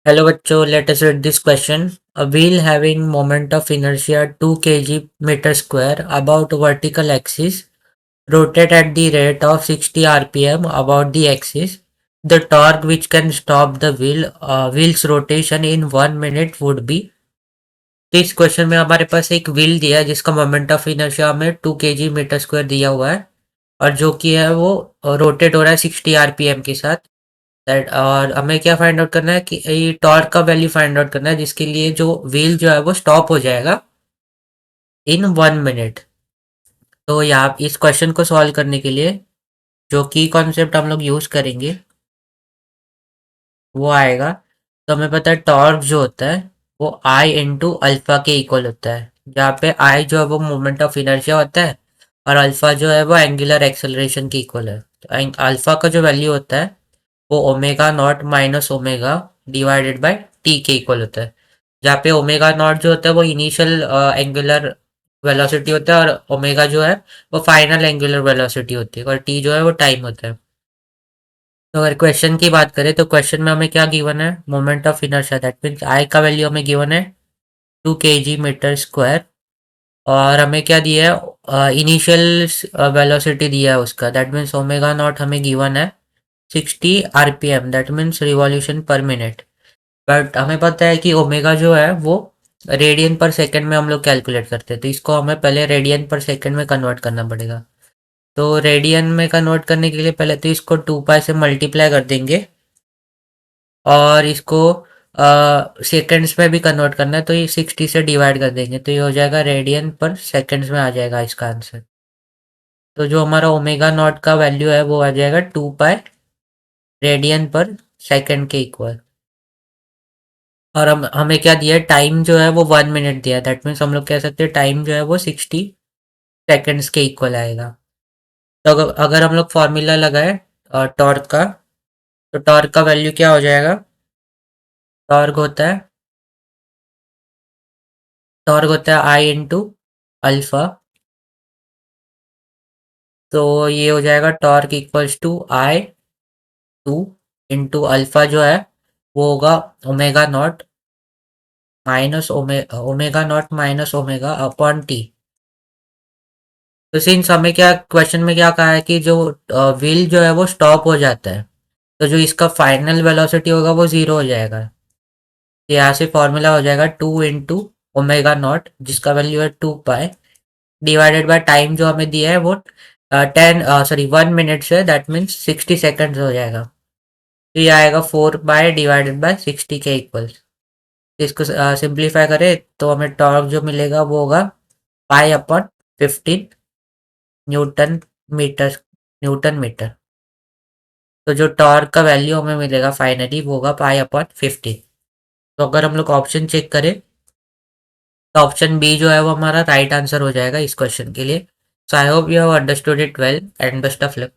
Hello बच्चों, let us read this question. A wheel having moment of inertia 2 kg meter square about vertical axis rotate at the rate of 60 rpm about the axis. The torque which can stop the wheel's rotation in 1 minute would be. तो इस question में हमारे पास एक wheel दिया है जिसका moment of inertia में 2 kg metre square दिया हुआ है और जो कि है वो रोटेट हो रहा है 60 आरपीएम के साथ। दैट और हमें क्या फाइंड आउट करना है कि ये टॉर्क का वैल्यू फाइंड आउट करना है जिसके लिए जो व्हील जो है वो स्टॉप हो जाएगा इन 1 मिनट। तो यहाँ इस क्वेश्चन को सॉल्व करने के लिए जो की कॉन्सेप्ट हम लोग यूज करेंगे वो आएगा। तो हमें पता है टॉर्क जो होता है वो आई इंटू अल्फा के इक्वल होता है, जहाँ पे आई जो है वो मोमेंट ऑफ इनर्शिया होता है और अल्फा जो है वो एंगुलर एक्सेलरेशन के इक्वल है। तो अल्फा का जो वैल्यू होता है वो omega not minus omega divided by T के इक्वल होता है, जहाँ पे ओमेगा नॉट जो होता है वो इनिशियल एंगुलर वेलोसिटी होता है और ओमेगा जो है वो फाइनल एंगुलर वेलोसिटी होती है और टी जो है वो टाइम होता है। तो अगर क्वेश्चन की बात करें तो क्वेश्चन में हमें क्या गिवन है, moment of inertia, that means I का वैल्यू हमें गिवन है 2 kg मीटर स्क्वायर और हमें क्या दिया है इनिशियल वेलोसिटी दिया है उसका, दैट मीन्स ओमेगा नॉट हमें गिवन है 60 आरपीएम, दैट मीन्स रिवॉल्यूशन पर मिनट। बट हमें पता है कि ओमेगा जो है वो रेडियन पर सेकंड में हम लोग कैलकुलेट करते हैं, तो इसको हमें पहले रेडियन पर सेकंड में कन्वर्ट करना पड़ेगा। तो रेडियन में कन्वर्ट करने के लिए पहले तो इसको 2 पाई से मल्टीप्लाई कर देंगे और इसको सेकंड्स में भी कन्वर्ट करना है तो ये 60 से डिवाइड कर देंगे, तो ये हो जाएगा रेडियन पर सेकंड्स में आ जाएगा इसका आंसर। तो जो हमारा ओमेगा नॉट का वैल्यू है वो आ जाएगा 2 पाई रेडियन पर सेकंड के इक्वल। और हम हमें क्या दिया है, टाइम जो है वो 1 मिनट दिया है, दैट मीन्स हम लोग कह सकते हैं टाइम जो है वो 60 सेकंड्स के इक्वल आएगा। तो अगर हम लोग फॉर्मूला लगाए टॉर्क का, तो टॉर्क का वैल्यू क्या हो जाएगा, टॉर्क होता है आई इंटू अल्फा। तो ये हो जाएगा torque equals to I 2 into alpha जो है वो होगा omega not minus omega upon T. तो सिंस हमें क्या क्वेश्चन में क्या कहा है कि जो व्हील जो है वो स्टॉप हो जाता है, तो जो इसका फाइनल वेलोसिटी होगा वो जीरो हो जाएगा। तो यहाँ से फॉर्मूला हो जाएगा 2 इंटू ओमेगा नॉट जिसका वैल्यू है 2 पाई डिवाइडेड बाय टाइम जो हमें दिया है वो 1 मिनट से, दैट मीन्स 60 सेकेंड्स हो जाएगा। तो ये आएगा 4 पाई डिवाइडेड बाय 60 के इक्वल। इसको सिंप्लीफाई करें तो हमें टॉर्क जो मिलेगा वो होगा pi upon 15 newton metre newton metre. तो जो टॉर्क का वैल्यू हमें मिलेगा फाइनली वो होगा पाई अपॉन 15। तो अगर हम लोग ऑप्शन चेक करें तो ऑप्शन बी जो है वो हमारा राइट आंसर हो जाएगा इस क्वेश्चन के लिए। So I hope you have understood it well and best of luck.